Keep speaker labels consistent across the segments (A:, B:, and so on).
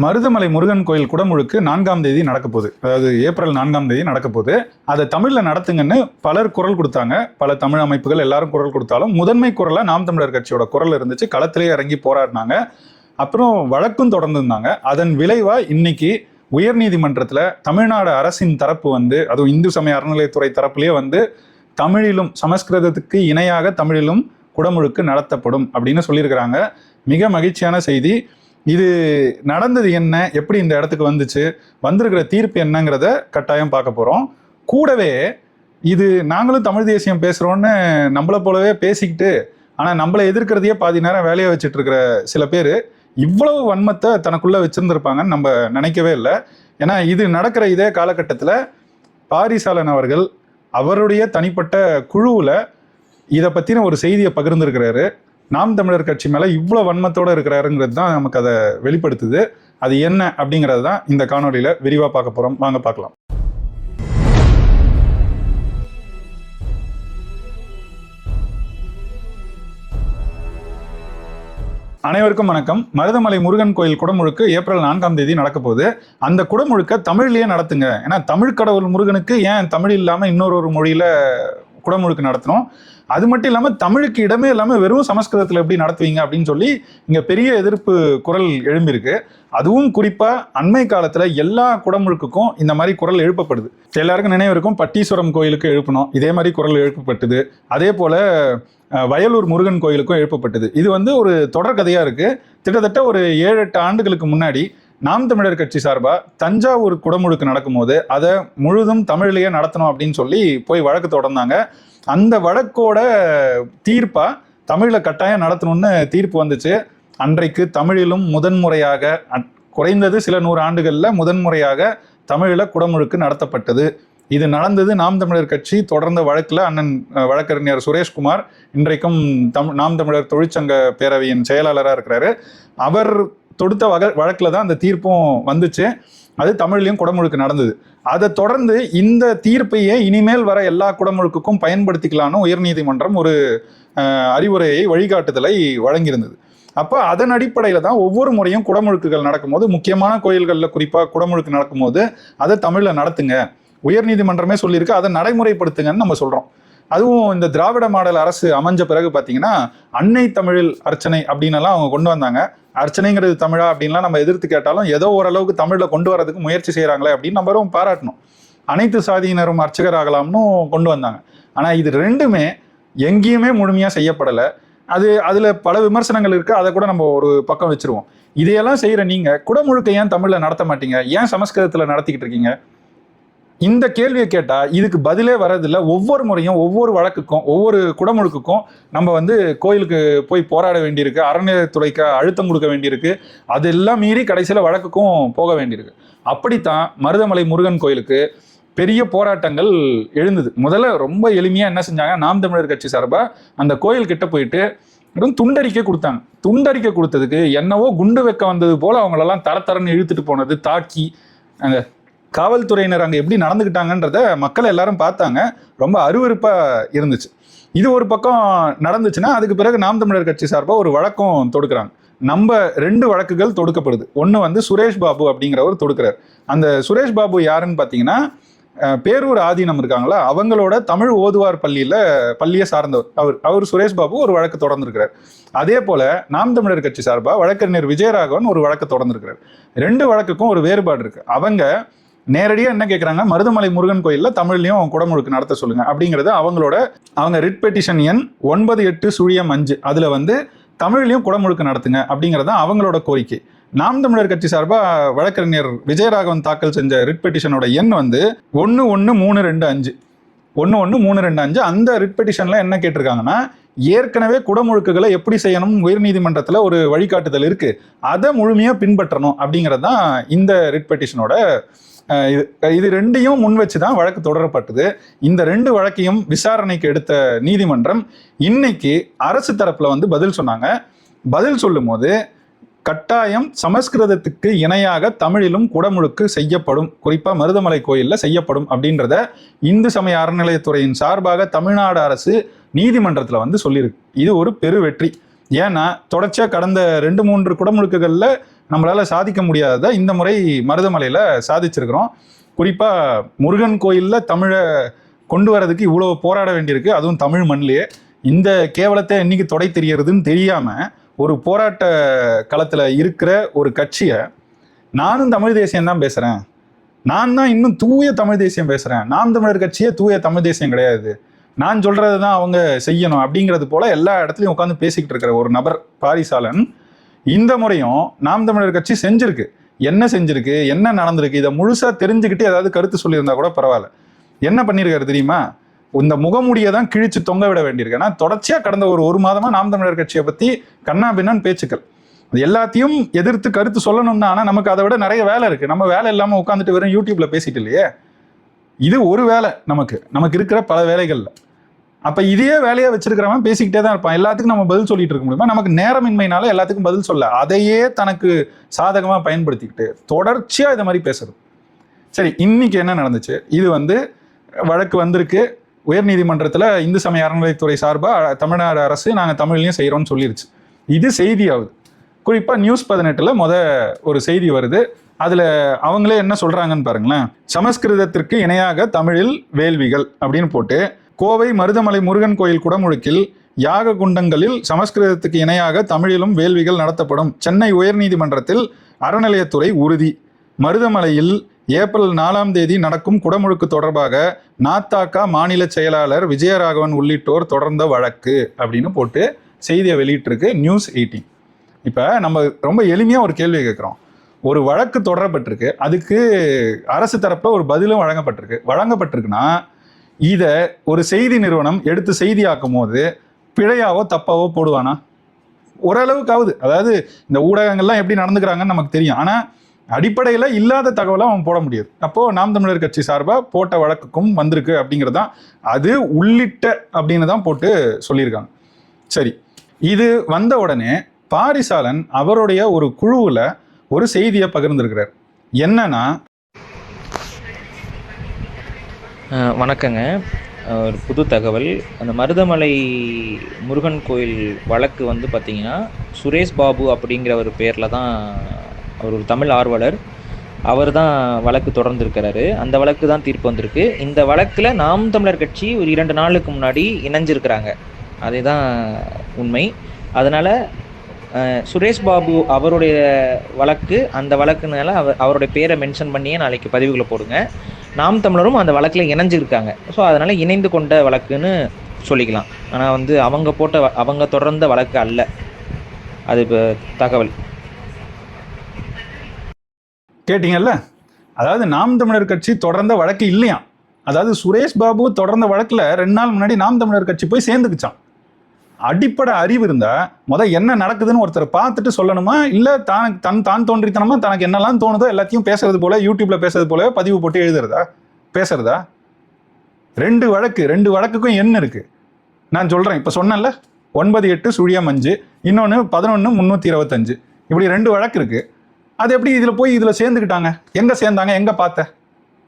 A: மருதமலை முருகன் கோயில் குடமுழுக்கு 4ஆம் தேதி நடக்க போகுது. அதாவது ஏப்ரல் 4ஆம் தேதி நடக்க போகுது. அதை தமிழ்ல நடத்துங்கன்னு பலர் குரல் கொடுத்தாங்க. பல தமிழ் அமைப்புகள் எல்லாரும் குரல் கொடுத்தாலும் முதன்மை குரலா நாம் தமிழர் கட்சியோட குரல் இருந்துச்சு. களத்திலே இறங்கி போராடினாங்க. அப்புறம் வழக்கும் தொடர்ந்து இருந்தாங்க. அதன் விளைவா இன்னைக்கு உயர்நீதிமன்றத்துல தமிழ்நாடு அரசின் தரப்பு அதுவும் இந்து சமய அறநிலையத்துறை தரப்புலயே தமிழிலும் சமஸ்கிருதத்துக்கு இணையாக தமிழிலும் குடமுழுக்கு நடத்தப்படும் அப்படின்னு சொல்லியிருக்கிறாங்க. மிக மகிழ்ச்சியான செய்தி. இது நடந்தது என்ன, எப்படி இந்த இடத்துக்கு வந்துச்சு, வந்திருக்கிற தீர்ப்பு என்னங்கிறத கட்டாயம் பார்க்க போறோம். கூடவே இது நாங்களும் தமிழ் தேசியம் பேசுறோம்னு நம்மளை போலவே பேசிக்கிட்டு ஆனா நம்மளை எதிர்க்கிறதையே பாதி நேரம் வேலையை வச்சுட்டு இருக்கிற சில பேர் இவ்வளவு வன்மத்தை தனக்குள்ள வச்சிருந்திருப்பாங்கன்னு நம்ம நினைக்கவே இல்லை. ஏன்னா இது நடக்கிற இதே காலகட்டத்தில் பாரிசாலன் அவர்கள் அவருடைய தனிப்பட்ட குழுவில் இதை பற்றின ஒரு செய்தியை பகிர்ந்திருக்கிறாரு. நாம் தமிழர் கட்சி மேலே இவ்வளோ வன்மத்தோடு இருக்கிறாருங்கிறது தான் நமக்கு அதை வெளிப்படுத்துது. அது என்ன அப்படிங்கிறது தான் இந்த காணொலியில் விரிவாக பார்க்க போகிறோம். வாங்க பார்க்கலாம். அனைவருக்கும் வணக்கம். மருதமலை முருகன் கோயில் குடமுழுக்கு ஏப்ரல் 4ஆம் தேதி நடக்க போகுது. அந்த குடமுழுக்க தமிழ்லயே நடத்துங்க. ஏன்னா தமிழ் கடவுள் முருகனுக்கு ஏன் தமிழ் இல்லாமல் இன்னொரு மொழியில குடமுழுக்கு நடத்தணும்? அது மட்டும் இல்லாமல் தமிழுக்கு இடமே இல்லாமல் வெறும் சமஸ்கிருதத்தில் எப்படி நடத்துவீங்க அப்படின்னு சொல்லி இங்கே பெரிய எதிர்ப்பு குரல் எழும்பியிருக்கு. அதுவும் குறிப்பாக அண்மை காலத்தில் எல்லா குடமுழுக்குக்கும் இந்த மாதிரி குரல் எழுப்பப்படுது. எல்லாருக்கும் நினைவு இருக்கும், பட்டீஸ்வரம் கோயிலுக்கு எழுப்பணும், இதே மாதிரி குரல் எழுப்பப்பட்டது. அதே போல் வயலூர் முருகன் கோயிலுக்கும் எழுப்பப்பட்டது. இது ஒரு தொடர் கதையாக இருக்குது. கிட்டத்தட்ட ஒரு 7-8 ஆண்டுகளுக்கு முன்னாடி நாம் தமிழர் கட்சி சார்பாக தஞ்சாவூர் குடமுழுக்கு நடக்கும்போது அதை முழுதும் தமிழ்லேயே நடத்தணும் அப்படின்னு சொல்லி போய் வழக்கு தொடர்ந்தாங்க. அந்த வழக்கோட தீர்ப்பா தமிழில் கட்டாயம் நடத்தணும்னு தீர்ப்பு வந்துச்சு. அன்றைக்கு தமிழிலும் முதன்முறையாக குறைந்தது சில 100 ஆண்டுகளில் முதன்முறையாக தமிழில் குடமுழுக்கு நடத்தப்பட்டது. இது நடந்தது நாம் தமிழர் கட்சி தொடர்ந்த வழக்கில் அண்ணன் வழக்கறிஞர் சுரேஷ்குமார் இன்றைக்கும் நாம் தமிழர் தொழிற்சங்க பேரவையின் செயலாளராக இருக்கிறாரு. அவர் தொடுத்த வழக்கில் தான் அந்த தீர்ப்பும் வந்துச்சு. அது தமிழ்லையும் குடமுழுக்கு நடந்தது. அதை தொடர்ந்து இந்த தீர்ப்பையே இனிமேல் வர எல்லா குடமுழுக்குக்கும் பயன்படுத்திக்கலான்னு உயர்நீதிமன்றம் ஒரு அறிவுரையை வழிகாட்டுதலை வழங்கியிருந்தது. அப்போ அதன் அடிப்படையில் தான் ஒவ்வொரு முறையும் குடமுழுக்குகள் நடக்கும்போது, முக்கியமான கோயில்களில் குறிப்பாக குடமுழுக்கு நடக்கும்போது அதை தமிழில் நடத்துங்க, உயர்நீதிமன்றமே சொல்லியிருக்கு, அதை நடைமுறைப்படுத்துங்கன்னு நம்ம சொல்கிறோம். அதுவும் இந்த திராவிட மாடல் அரசு அமைஞ்ச பிறகு பார்த்தீங்கன்னா அன்னை தமிழில் அர்ச்சனை அப்படின்னலாம் அவங்க கொண்டு வந்தாங்க. அர்ச்சனைங்கிறது தமிழா அப்படின்லாம் நம்ம எதிர்த்து கேட்டாலும் ஏதோ ஓரளவுக்கு தமிழில் கொண்டு வரதுக்கு முயற்சி செய்கிறாங்களே அப்படின்னு நம்மளும் பாராட்டணும். அனைத்து சாதியினரும் அர்ச்சகர் ஆகலாம்னு கொண்டு வந்தாங்க. ஆனால் இது ரெண்டுமே எங்கேயுமே முழுமையாக செய்யப்படலை. அதில் பல விமர்சனங்கள் இருக்குது. அதை கூட நம்ம ஒரு பக்கம் வச்சுருவோம். இதையெல்லாம் செய்கிற நீங்கள் குடமுழுக்க ஏன் தமிழில் நடத்த மாட்டீங்க, ஏன் சமஸ்கிருதத்தில் நடத்திக்கிட்டு இருக்கீங்க? இந்த கேள்வியை கேட்டால் இதுக்கு பதிலே வரதில்லை. ஒவ்வொரு முறையும் ஒவ்வொரு வழக்குக்கும் ஒவ்வொரு குடமுழுக்குக்கும் நம்ம கோயிலுக்கு போய் போராட வேண்டியிருக்கு, அறநிலையத்துறைக்கு அழுத்தம் கொடுக்க வேண்டியிருக்கு, அதெல்லாம் மீறி கடைசியில் வழக்குக்கும் போக வேண்டியிருக்கு. அப்படித்தான் மருதமலை முருகன் கோயிலுக்கு பெரிய போராட்டங்கள் எழுந்தது. முதல்ல ரொம்ப எளிமையாக என்ன செஞ்சாங்க, நாம் தமிழர் கட்சி சார்பாக அந்த கோயில் கிட்ட போயிட்டு துண்டறிக்கை கொடுத்தாங்க. துண்டறிக்கை கொடுத்ததுக்கு என்னவோ குண்டு வைக்க வந்தது போல் அவங்களெல்லாம் தரன்னு இழுத்துட்டு போனது, தாக்கி அந்த காவல்துறையினர் அங்கே எப்படி நடந்துக்கிட்டாங்கன்றத மக்கள் எல்லாரும் பார்த்தாங்க. ரொம்ப அருவருப்பாக இருந்துச்சு. இது ஒரு பக்கம் நடந்துச்சுன்னா அதுக்கு பிறகு நாம் தமிழர் கட்சி சார்பாக ஒரு வழக்கம் தொடுக்கிறாங்க. நம்ம 2 வழக்குகள் தொடுக்கப்படுது. ஒன்று சுரேஷ் பாபு அப்படிங்கிறவர் தொடுக்கிறார். அந்த சுரேஷ் பாபு யாருன்னு பார்த்தீங்கன்னா பேரூர் ஆதீனம் இருக்காங்களா, அவங்களோட தமிழ் ஓதுவார் பள்ளியை சார்ந்தவர். அவர் சுரேஷ் பாபு ஒரு வழக்கு தொடர்ந்துருக்கிறார். அதே போல நாம் தமிழர் கட்சி சார்பாக வழக்கறிஞர் விஜயராகவன் ஒரு வழக்கு தொடர்ந்துருக்கிறார். 2 வழக்குக்கும் ஒரு வேறுபாடு இருக்கு. அவங்க நேரடியாக என்ன கேட்குறாங்க, மருதமலை முருகன் கோயிலில் தமிழ்லையும் குடமுழுக்கு நடத்த சொல்லுங்க அப்படிங்கிறது அவங்க ரிட் பெட்டிஷன் எண் 98-5 அதில் தமிழ்லையும் குடமுழுக்கு நடத்துங்க அப்படிங்கிறது தான் அவங்களோட கோரிக்கை. நாம் தமிழர் கட்சி சார்பாக வழக்கறிஞர் விஜயராகவன் தாக்கல் செஞ்ச ரிட் பெட்டிஷனோட எண் 11325 11325. அந்த ரிட் பெட்டிஷன்ல என்ன கேட்டிருக்காங்கன்னா, ஏற்கனவே குடமுழுக்குகளை எப்படி செய்யணும் உயர்நீதிமன்றத்தில் ஒரு வழிகாட்டுதல் இருக்கு, அதை முழுமையாக பின்பற்றணும் அப்படிங்கிறது தான் இந்த ரிட் பெட்டிஷனோட இது 2ஐயும் முன் வச்சு தான் வழக்கு தொடரப்பட்டது. இந்த 2 வழக்கையும் விசாரணைக்கு எடுத்த நீதிமன்றம் இன்னைக்கு அரசு தரப்புல பதில் சொன்னாங்க. பதில் சொல்லும் போது கட்டாயம் சமஸ்கிருதத்துக்கு இணையாக தமிழிலும் குடமுழுக்கு செய்யப்படும், குறிப்பாக மருதமலை கோயிலில் செய்யப்படும் அப்படின்றத இந்து சமய அறநிலையத்துறையின் சார்பாக தமிழ்நாடு அரசு நீதிமன்றத்தில் சொல்லியிருக்கு. இது ஒரு பெரு வெற்றி. ஏன்னா தொடர்ச்சியாக கடந்த 2-3 குடமுழுக்குகளில் நம்மளால சாதிக்க முடியாததை இந்த முறை மருதமலையில சாதிச்சிருக்கிறோம். குறிப்பா முருகன் கோயில்ல தமிழை கொண்டு வரதுக்கு இவ்வளவு போராட வேண்டியிருக்கு, அதுவும் தமிழ் மண்ணிலேயே. இந்த கேவலத்தை என்னைக்கு தொடை தெரியறதுன்னு தெரியாம ஒரு போராட்ட களத்துல இருக்கிற ஒரு கட்சியை நானும் தமிழ் தேசியம் தான் பேசுறேன், நான் தான் இன்னும் தூய தமிழ் தேசியம் பேசுறேன், நாம் தமிழர் கட்சியே தூய தமிழ் தேசியம் கிடையாது, நான் சொல்றது தான் அவங்க செய்யணும் அப்படிங்கிறது போல எல்லா இடத்துலையும் உட்காந்து பேசிக்கிட்டு இருக்கிற ஒரு நபர் பாரிசாலன் இந்த முறையும் நாம் தமிழர் கட்சி செஞ்சிருக்கு. என்ன செஞ்சிருக்கு, என்ன நடந்திருக்கு, இதை முழுசா தெரிஞ்சுக்கிட்டு ஏதாவது கருத்து சொல்லியிருந்தா கூட பரவாயில்ல. என்ன பண்ணியிருக்காரு தெரியுமா? இந்த முகமூடியை தான் கிழிச்சு தொங்க விட வேண்டியிருக்கு. ஏன்னா தொடர்ச்சியா கடந்த ஒரு மாதமா நாம் தமிழர் கட்சியை பத்தி கண்ணா பின்னான்னு பேச்சுக்கள், அது எல்லாத்தையும் எதிர்த்து கருத்து சொல்லணும் தான். ஆனா நமக்கு அதை விட நிறைய வேலை இருக்கு. நம்ம வேலை இல்லாம உட்காந்துட்டு வெறும் யூடியூப்ல பேசிட்டு இல்லையே, இது ஒரு வேலை நமக்கு இருக்கிற பல வேலைகள்ல. அப்ப இதே வேலையா வச்சிருக்கிறவன் பேசிக்கிட்டே தான் இருப்பான். எல்லாத்துக்கும் நம்ம பதில் சொல்லிட்டு இருக்க முடியுமா? நமக்கு நேரமின்மையினால எல்லாத்துக்கும் பதில் சொல்ல, அதையே தனக்கு சாதகமா பயன்படுத்திக்கிட்டு தொடர்ச்சியா இதை மாதிரி பேசுறது. சரி, இன்னைக்கு என்ன நடந்துச்சு? இது வழக்கு வந்திருக்கு உயர்நீதிமன்றத்தில். இந்து சமய அறநிலையத்துறை சார்பாக தமிழ்நாடு அரசு நாங்கள் தமிழ்லையும் செய்கிறோம்னு சொல்லிருச்சு. இது செய்தி ஆகுது. குறிப்பாக நியூஸ் 18ல் ஒரு செய்தி வருது. அதில் அவங்களே என்ன சொல்கிறாங்கன்னு பாருங்களேன். சமஸ்கிருதத்திற்கு இணையாக தமிழில் வேள்விகள் அப்படின்னு போட்டு, கோவை மருதமலை முருகன் கோயில் குடமுழுக்கில் யாக குண்டங்களில் சமஸ்கிருதத்துக்கு இணையாக தமிழிலும் வேள்விகள் நடத்தப்படும். சென்னை உயர்நீதிமன்றத்தில் அறநிலையத்துறை உறுதி. மருதமலையில் ஏப்ரல் 4ஆம் தேதி நடக்கும் குடமுழுக்கு தொடர்பாக நாத்தாக்கா மாநில செயலாளர் விஜயராகவன் உள்ளிட்டோர் தொடர்ந்த வழக்கு அப்படின்னு போட்டு செய்தியை வெளியிட்டிருக்கு நியூஸ் 18. இப்போ நம்ம ரொம்ப எளிமையாக ஒரு கேள்வி கேட்குறோம். ஒரு வழக்கு தொடரப்பட்டிருக்கு, அதுக்கு அரசு தரப்பில் ஒரு பதிலும் வழங்கப்பட்டிருக்குன்னா இதை ஒரு செய்தி நிறுவனம் எடுத்து செய்தியாக்கும் போது பிழையாவோ தப்பாவோ போடுவானா? ஓரளவுக்காவது, அதாவது இந்த ஊடகங்கள்லாம் எப்படி நடந்துக்கிறாங்கன்னு நமக்கு தெரியும். ஆனால் அடிப்படையில் இல்லாத தகவலை அவன் போட முடியாது. அப்போது நாம் தமிழர் கட்சி சார்பாக போட்ட வழக்குக்கும் வந்திருக்கு அப்படிங்கிறதான், அது உள்ளிட்ட அப்படின்னு தான் போட்டு சொல்லியிருக்காங்க. சரி, இது வந்த உடனே பாரிசாலன் அவருடைய ஒரு குழுவில் ஒரு செய்தியை பகிர்ந்திருக்கிறார். என்னன்னா,
B: வணக்கங்க, ஒரு புது தகவல். அந்த மருதமலை முருகன் கோயில் வழக்கு பார்த்தீங்கன்னா சுரேஷ் பாபு அப்படிங்கிற ஒரு பேரில் தான், அவர் ஒரு தமிழ் ஆர்வலர், அவர் தான் வழக்கு தொடர்ந்துருக்கிறாரு. அந்த வழக்கு தான் தீர்ப்பு வந்திருக்கு. இந்த வழக்கில் நாம் தமிழர் கட்சி ஒரு 2 நாளுக்கு முன்னாடி இணைஞ்சிருக்கிறாங்க, அதுதான் உண்மை. அதனால் சுரேஷ் பாபு அவருடைய வழக்கு, அந்த வழக்குனால அவருடைய பேரை மென்ஷன் பண்ணியே நாளைக்கு பதிவுகளை போடுங்க. நாம் தமிழரும் அந்த வழக்கில் இணைஞ்சிருக்காங்க. ஸோ அதனால் இணைந்து கொண்ட வழக்குன்னு சொல்லிக்கலாம். ஆனால் அவங்க தொடர்ந்த வழக்கு அல்ல. அது இப்போ தகவல்
A: கேட்டீங்கல்ல. அதாவது நாம் தமிழர் கட்சி தொடர்ந்த வழக்கு இல்லையா. அதாவது சுரேஷ் பாபு தொடர்ந்த வழக்கில் 2 நாள் முன்னாடி நாம் தமிழர் கட்சி போய் சேர்ந்துக்குச்சான். அடிப்படை அறிவு இருந்தா என்ன நடக்குதுன்னு ஒருத்தர் பார்த்துட்டு சொல்லணுமா? இல்லை தான் தோன்றித்தனமா தனக்கு என்னெல்லாம் தோணுதோ எல்லாத்தையும் பேசுறது போல, யூடியூப்ல பேசுறது போல பதிவு போட்டு எழுதுறதா, பேசுறதா? 2 வழக்குக்கும் என்ன இருக்கு நான் சொல்றேன். இப்ப சொன்னேன்ல, 98-5, இன்னொன்று 11-325, இப்படி 2 வழக்கு இருக்கு. அது எப்படி இதுல சேர்ந்துக்கிட்டாங்க? எங்க சேர்ந்தாங்க? எங்க பார்த்த?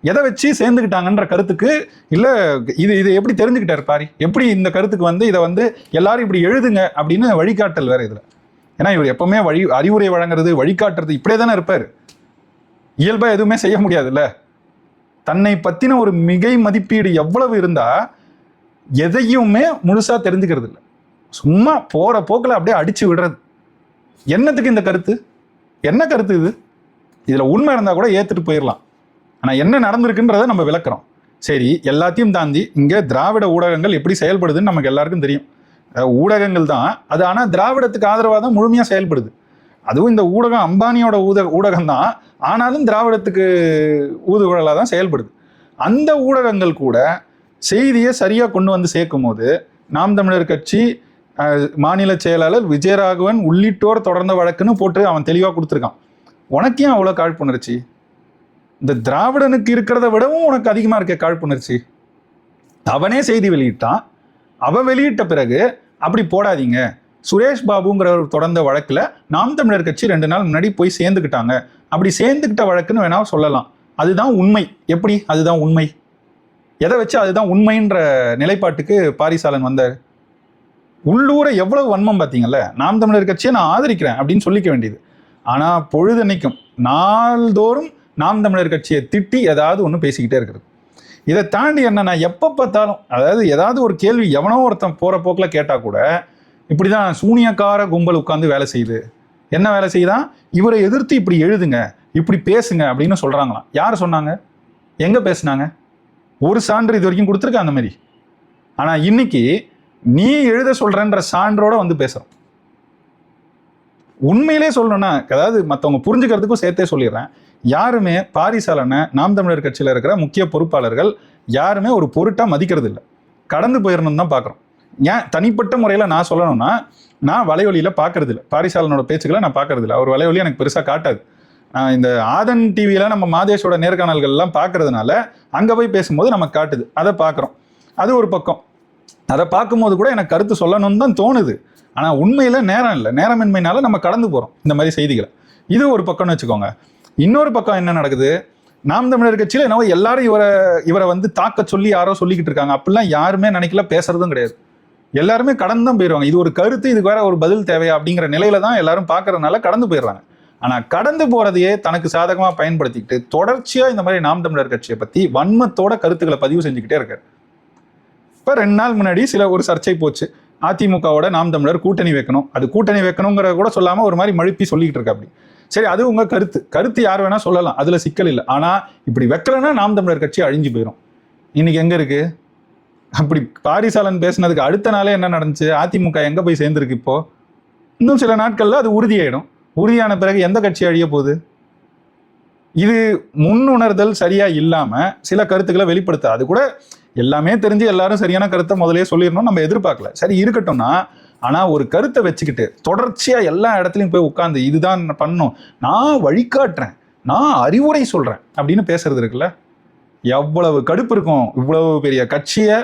A: எதை வச்சு சேர்ந்துக்கிட்டாங்கன்ற கருத்துக்கு இல்லை, இது எப்படி தெரிஞ்சுக்கிட்டாரு பாரி? எப்படி இந்த கருத்துக்கு இதை எல்லாரும் இப்படி எழுதுங்க அப்படின்னு வழிகாட்டல் வேற இதுல. ஏன்னா இவர் எப்பவுமே அறிவுரை வழங்குறது, வழிகாட்டுறது இப்படியே தானே இருப்பார். இயல்பா எதுவுமே செய்ய முடியாதுல்ல. தன்னை பத்தின ஒரு மிகை மதிப்பீடு எவ்வளவு இருந்தா எதையுமே முழுசா தெரிஞ்சுக்கிறது இல்லை, சும்மா போற போக்கில் அப்படியே அடிச்சு விடுறது. என்னத்துக்கு இந்த கருத்து? என்ன கருத்து இது? இதுல உண்மை இருந்தா கூட ஏத்துட்டு போயிடலாம். ஆனா என்ன நடந்திருக்குன்றதை நம்ம விளக்குறோம். சரி, எல்லாத்தையும் தாண்டி இங்க திராவிட ஊடகங்கள் எப்படி செயல்படுதுன்னு நமக்கு எல்லாருக்கும் தெரியும். ஊடகங்கள் தான் அது, ஆனா திராவிடத்துக்கு ஆதரவாக தான் முழுமையா செயல்படுது. அதுவும் இந்த ஊடகம் அம்பானியோட ஊடகம் தான், ஆனாலும் திராவிடத்துக்கு ஊதுகுழலாக தான் செயல்படுது. அந்த ஊடகங்கள் கூட செய்தியை சரியா கொண்டு சேர்க்கும் போது நாம் தமிழர் கட்சி மாநில செயலாளர் விஜயராகவன் உள்ளிட்டோர் தொடர்ந்த வழக்குன்னு போட்டு அவன் தெளிவாக கொடுத்துருக்கான். உனக்கே அவ்வளோ காழ்ப்புணர்ச்சி? இந்த திராவிடனுக்கு இருக்கிறத விடவும் உனக்கு அதிகமாக இருக்க காழ்ப்புணர்ச்சி. அவனே செய்தி வெளியிட்டான். அவன் வெளியிட்ட பிறகு அப்படி போடாதீங்க, சுரேஷ் பாபுங்கிற தொடர்ந்த வழக்கில் நாம் தமிழர் கட்சி 2 நாள் முன்னாடி போய் சேர்ந்துக்கிட்டாங்க, அப்படி சேர்ந்துக்கிட்ட வழக்குன்னு வேணா சொல்லலாம். அதுதான் உண்மை. எப்படி அதுதான் உண்மை? எதை வச்சு அதுதான் உண்மைன்ற நிலைப்பாட்டுக்கு பாரிசாலன் வந்தார்? உள்ளூரை எவ்வளவு வன்மம் பார்த்தீங்கல்ல. நாம் தமிழர் கட்சியை நான் ஆதரிக்கிறேன் அப்படின்னு சொல்லிக்க வேண்டியது. ஆனால் பொழுதன்னைக்கும் நாள்தோறும் நாம் தமிழர் கட்சியை திட்டி ஏதாவது ஒன்று பேசிக்கிட்டே இருக்கிறது. இதை தாண்டி என்னன்னா எப்போ பார்த்தாலும், அதாவது ஏதாவது ஒரு கேள்வி எவனோ ஒருத்தன் போகிற போக்கில் கேட்டால் கூட இப்படி தான் சூனியக்கார கும்பல் உட்காந்து வேலை செய்யுது. என்ன வேலை செய்யுதான்? இவரை எதிர்த்து இப்படி எழுதுங்க, இப்படி பேசுங்க அப்படின்னு சொல்கிறாங்களாம். யார் சொன்னாங்க? எங்கே பேசுனாங்க? ஒரு சான்று இது வரைக்கும் கொடுத்துருக்க அந்த மாதிரி. ஆனால் இன்னைக்கு நீ எழுத சொல்கிறன்ற சான்றோட வந்து பேசுகிறோம். உண்மையிலே சொல்லணும்னா, அதாவது மற்றவங்க புரிஞ்சுக்கிறதுக்கும் சேர்த்தே சொல்லிடுறேன், யாருமே பாரிசாலனை நாம் தமிழர் கட்சியில் இருக்கிற முக்கிய பொறுப்பாளர்கள் யாருமே ஒரு பொருட்டாக மதிக்கிறது இல்லை. கடந்து போயிடணும்னு தான் பார்க்குறோம். ஏன் தனிப்பட்ட முறையில் நான் சொல்லணும்னா, நான் வலைவலியில் பார்க்கறது இல்லை, பாரிசாலனோட பேச்சுக்களை நான் பார்க்கறது இல்லை. அவர் வலைவலி எனக்கு பெருசாக காட்டாது. இந்த ஆதன் டிவியில் நம்ம மாதேஷோட நேர்காணல்கள்லாம் பார்க்கறதுனால அங்கே போய் பேசும்போது நமக்கு காட்டுது, அதை பார்க்குறோம். அது ஒரு பக்கம். அதை பார்க்கும்போது கூட எனக்கு கருத்து சொல்லணும்னு தான் தோணுது. ஆனால் உண்மையில் நேரம் இல்லை, நேரமின்மையினால நம்ம கடந்து போகிறோம் இந்த மாதிரி செய்திகளை. இது ஒரு பக்கம்னு வச்சுக்கோங்க. இன்னொரு பக்கம் என்ன நடக்குது? நாம் தமிழர் கட்சியில் என்னவோ எல்லாரும் இவரை வந்து தாக்க சொல்லி யாரோ சொல்லிக்கிட்டு இருக்காங்க. அப்படிலாம் யாருமே நினைக்கல, பேசுறதும் கிடையாது. எல்லாருமே கடந்து தான் போயிடுவாங்க. இது ஒரு கருத்து, இதுக்கு வேற ஒரு பதில் தேவையா அப்படிங்கிற நிலையில தான் எல்லாரும் பார்க்கறதுனால கடந்து போயிடுறாங்க. ஆனால் கடந்து போறதையே தனக்கு சாதகமாக பயன்படுத்திக்கிட்டு தொடர்ச்சியாக இந்த மாதிரி நாம் தமிழர் கட்சியை பற்றி வன்மத்தோட கருத்துக்களை பதிவு செஞ்சுக்கிட்டே இருக்காரு. இப்போ 2 நாள் முன்னாடி ஒரு சர்ச்சை போச்சு. அதிமுகவோட நாம் தமிழர் கூட்டணி வைக்கணும், அது கூட்டணி வைக்கணுங்கிற கூட சொல்லாமல் ஒரு மாதிரி மழுப்பி சொல்லிக்கிட்டு இருக்கா. அப்படி சரி, அது உங்க கருத்து யார் வேணா சொல்லலாம், அதுல சிக்கல் இல்லை. ஆனால் இப்படி வைக்கலன்னா நாம் தமிழர் கட்சி அழிஞ்சு போயிடும். இன்னைக்கு எங்க இருக்கு? அப்படி பாரிசாலன் பேசினதுக்கு அடுத்த நாளே என்ன நடந்துச்சு? அதிமுக எங்க போய் சேர்ந்துருக்கு? இப்போ இன்னும் சில நாட்கள்ல அது உறுதியாயிடும். உறுதியான பிறகு எந்த கட்சி அழிய போகுது? இது முன்னுணர்தல் சரியா இல்லாம சில கருத்துக்களை வெளிப்படுத்த, அது கூட எல்லாமே தெரிஞ்சு எல்லாரும் சரியான கருத்தை முதலே சொல்லிடணும் நம்ம எதிர்பார்க்கல. சரி இருக்கட்டும்னா, ஆனா ஒரு கருத்தை வச்சுக்கிட்டு தொடர்ச்சியா எல்லா இடத்துலையும் போய் உட்காந்து இதுதான் பண்ணும், நான் வழிகாட்டுறேன், நான் அறிவுரை சொல்றேன் அப்படின்னு பேசுறது இருக்குல்ல, எவ்வளவு கடுப்பு இருக்கும். இவ்வளவு பெரிய கட்சியை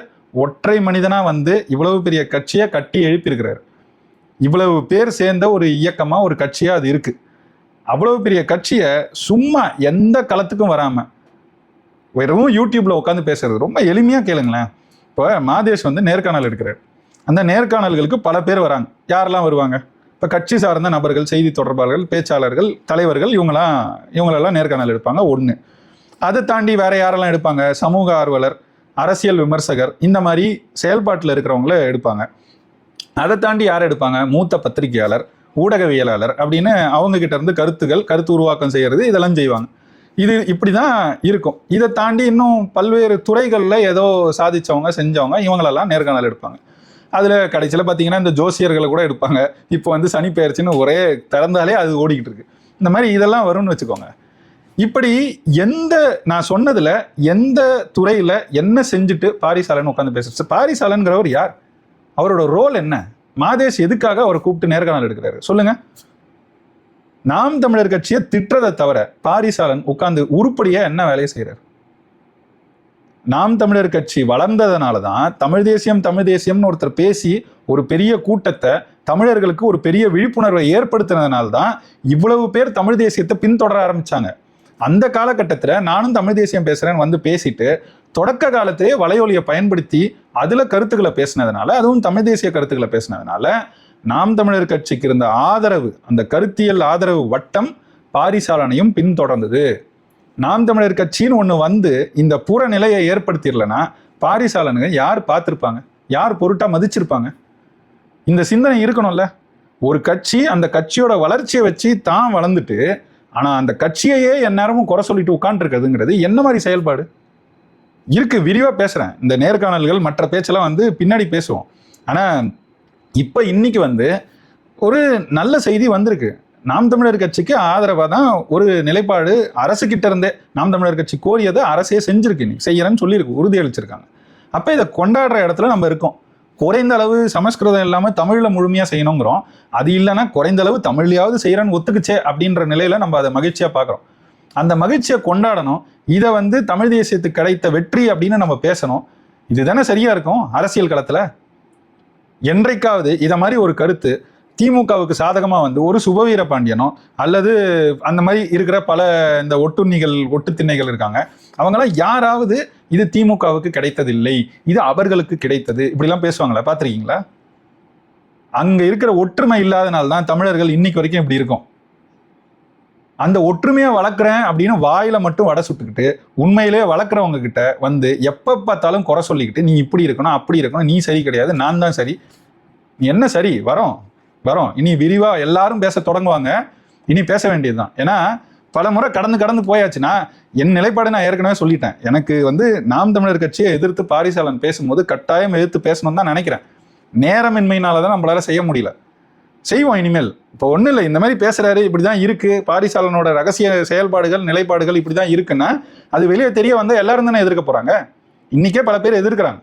A: ஒற்றை மனிதனா வந்து இவ்வளவு பெரிய கட்சியை கட்டி எழுப்பியிருக்கிறாரு. இவ்வளவு பேர் சேர்ந்த ஒரு இயக்கமா ஒரு கட்சியா அது இருக்கு. அவ்வளவு பெரிய கட்சியை சும்மா எந்த களத்துக்கும் வராம வெறும் யூடியூப்ல உட்காந்து பேசுறது. ரொம்ப எளிமையா கேளுங்களேன். இப்போ மாதேஷ் வந்து நேர்காணல் எடுக்கிறார். அந்த நேர்காணல்களுக்கு பல பேர் வராங்க. யாரெல்லாம் வருவாங்க? இப்போ கட்சி சார்ந்த நபர்கள், செய்தி தொடர்பாளர்கள், பேச்சாளர்கள், தலைவர்கள், இவங்களெல்லாம் நேர்காணல் எடுப்பாங்க. ஒன்று. அதை தாண்டி வேற யாரெல்லாம் எடுப்பாங்க? சமூக ஆர்வலர், அரசியல் விமர்சகர், இந்த மாதிரி செயல்பாட்டில் இருக்கிறவங்கள எடுப்பாங்க. அதை தாண்டி யார் எடுப்பாங்க? மூத்த பத்திரிகையாளர், ஊடகவியலாளர் அப்படின்னு அவங்க கிட்ட இருந்து கருத்து உருவாக்கம் செய்யறது, இதெல்லாம் செய்வாங்க. இது இப்படிதான் இருக்கும். இதை தாண்டி இன்னும் பல்வேறு துறைகளில் ஏதோ சாதிச்சவங்க செஞ்சவங்க இவங்களெல்லாம் நேர்காணல் எடுப்பாங்க. அதில் கடைசியில் பார்த்தீங்கன்னா இந்த ஜோசியர்களை கூட எடுப்பாங்க. இப்போ வந்து சனி பெயர்ச்சின்னு ஒரே திறந்தாலே அது ஓடிக்கிட்டு இருக்கு. இந்த மாதிரி இதெல்லாம் வரும்னு வச்சுக்கோங்க. இப்படி நான் சொன்னதுல எந்த துறையில என்ன செஞ்சுட்டு பாரிசாலன் உட்காந்து பேச? பாரிசாலன்கிறவர் யார்? அவரோட ரோல் என்ன? மாதேஷ் எதுக்காக அவரை கூப்பிட்டு நேர்காணல் எடுக்கிறாரு சொல்லுங்க? நாம் தமிழர் கட்சியை திட்டுறதை தவிர பாரிசாலன் உட்கார்ந்து உருப்படியா என்ன வேலையை செய்யறாரு? நாம் தமிழர் கட்சி வளர்ந்ததுனால தான் தமிழ் தேசியம்னு ஒருத்தர் பேசி ஒரு பெரிய கூட்டத்தை, தமிழர்களுக்கு ஒரு பெரிய விழிப்புணர்வை ஏற்படுத்தினதுனால தான் இவ்வளவு பேர் தமிழ் தேசியத்தை பின்தொடர ஆரம்பிச்சாங்க. அந்த காலகட்டத்தில் நானும் தமிழ் தேசியம் பேசுறேன்னு வந்து பேசிட்டு தொடக்க காலத்திலே வலையொலியை பயன்படுத்தி அதுல கருத்துக்களை பேசினதுனால, அதுவும் தமிழ் தேசிய கருத்துக்களை பேசினதுனால நாம் தமிழர் கட்சிக்கு இருந்த ஆதரவு, அந்த கருத்தியல் ஆதரவு வட்டம் பாரிசாலனையும் பின்தொடர்ந்தது. நாம் தமிழர் கட்சின்னு ஒன்று வந்து இந்த புற நிலையை ஏற்படுத்திடலன்னா பாரிசாலனுங்க யார் பார்த்துருப்பாங்க? யார் பொருட்டா மதிச்சிருப்பாங்க? இந்த சிந்தனை இருக்கணும்ல. ஒரு கட்சி அந்த கட்சியோட வளர்ச்சியை வச்சு தான் வளர்ந்துட்டு, ஆனால் அந்த கட்சியையே எந்நேரமும் குறை சொல்லிட்டு உட்காந்துருக்கிறதுங்கிறது என்ன மாதிரி செயல்பாடு இருக்கு? விரிவாக பேசுகிறேன். இந்த நேர்காணல்கள் மற்ற பேச்செல்லாம் வந்து பின்னாடி பேசுவோம். ஆனால் இப்போ இன்னைக்கு வந்து ஒரு நல்ல செய்தி வந்திருக்கு. நாம் தமிழர் கட்சிக்கு ஆதரவாக தான் ஒரு நிலைப்பாடு அரசுகிட்ட இருந்தே நாம் தமிழர் கட்சி கோரியதை அரசே செஞ்சிருக்கு, இன்னைக்கு செய்யறேன்னு சொல்லியிருக்கு, உறுதியளிச்சிருக்காங்க. அப்போ இதை கொண்டாடுற இடத்துல நம்ம இருக்கோம். குறைந்த அளவு சமஸ்கிருதம் இல்லாமல் தமிழில் முழுமையாக செய்யணுங்கிறோம். அது இல்லைன்னா குறைந்த அளவு தமிழ்லையாவது செய்கிறேன்னு ஒத்துக்குச்சே அப்படின்ற நிலையில் நம்ம அதை மகிழ்ச்சியாக பார்க்குறோம். அந்த மகிழ்ச்சியை கொண்டாடணும். இதை வந்து தமிழ் தேசியத்துக்கு கிடைத்த வெற்றி அப்படின்னு நம்ம பேசணும். இதுதானே சரியா இருக்கும் அரசியல் களத்தில். என்றைக்காவது இதை மாதிரி ஒரு கருத்து திமுகவுக்கு சாதகமாக வந்து ஒரு சுபவீர பாண்டியனோ அல்லது அந்த மாதிரி இருக்கிற பல இந்த ஒட்டு திண்ணைகள் இருக்காங்க, அவங்களாம் யாராவது இது திமுகவுக்கு கிடைத்ததில்லை, இது அவர்களுக்கு கிடைத்தது, இப்படிலாம் பேசுவாங்களா? பார்த்துருக்கீங்களா? அங்கே இருக்கிற ஒற்றுமை இல்லாதனால்தான் தமிழர்கள் இன்னைக்கு வரைக்கும் இப்படி இருக்கும். அந்த ஒற்றுமையை வளர்க்குறேன் அப்படின்னு வாயில மட்டும் வடை சுட்டுக்கிட்டு உண்மையிலே வளர்க்குறவங்க கிட்ட வந்து எப்ப பார்த்தாலும் குறை சொல்லிக்கிட்டு நீ இப்படி இருக்கணும் அப்படி இருக்கணும், நீ சரி கிடையாது, நான் தான் சரி. நீ என்ன சரி? வரோம். இனி விரிவா எல்லாரும் பேச தொடங்குவாங்க. இனி பேச வேண்டியதுதான். ஏன்னா பல முறை கடந்து போயாச்சுன்னா என் நிலைப்பாடு நான் ஏற்கனவே சொல்லிட்டேன். எனக்கு வந்து நாம் தமிழர் கட்சியை எதிர்த்து பாரிசாலன் பேசும்போது கட்டாயம் எதிர்த்து பேசணும்னு தான் நினைக்கிறேன். நேரமின்மையினால தான் நம்மளால செய்ய முடியல. செய்வோம் இனிமேல். இப்போ ஒன்றும் இல்லை, இந்த மாதிரி பேசுறாரு, இப்படிதான் இருக்கு, பாரிசாலனோட ரகசிய செயல்பாடுகள் நிலைப்பாடுகள் இப்படிதான் இருக்குன்னா அது வெளியே தெரிய வந்தால் எல்லாரும் தானே எதிர்க்க போறாங்க. இன்னைக்கே பல பேர் எதிர்க்கிறாங்க.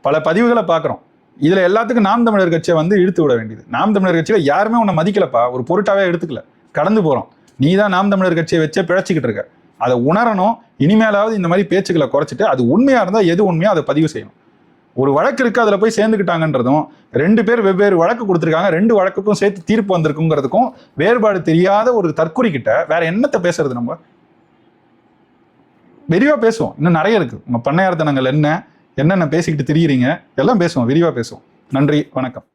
A: பல பதிவுகளை பார்க்குறோம். இதுல எல்லாத்துக்கும் நாம் தமிழர் கட்சியை வந்து இழுத்து விட வேண்டியது. நாம் தமிழர் கட்சியில யாருமே உன்னை மதிக்கலப்பா, ஒரு பொருட்டாவே எடுத்துக்கல, கடந்து போறோம். நீ தான் நாம் தமிழர் கட்சியை வச்சே பிழைச்சிக்கிட்டு இருக்க. அதை உணரணும். இனிமேலாவது இந்த மாதிரி பேச்சுக்களை குறைச்சிட்டு அது உண்மையா இருந்தால் எது உண்மையோ அதை பதிவு செய்யணும். ஒரு வழக்கு இருக்கு, அதுல போய் சேர்ந்துக்கிட்டாங்கன்றதும் 2 பேர் வெவ்வேறு வழக்கு கொடுத்துருக்காங்க, 2 வழக்குக்கும் சேர்த்து தீர்ப்பு வந்திருக்குங்கிறதுக்கும் வேறுபாடு தெரியாத ஒரு தற்குறி கிட்ட வேற என்னத்தை பேசுறது? நம்ம விரிவா பேசுவோம். இன்னும் நிறைய இருக்கு. உங்க பண்ணையார்த்தனங்கள் என்னென்ன பேசிக்கிட்டு திரியிறீங்க எல்லாம் பேசுவோம், விரிவா பேசுவோம். நன்றி, வணக்கம்.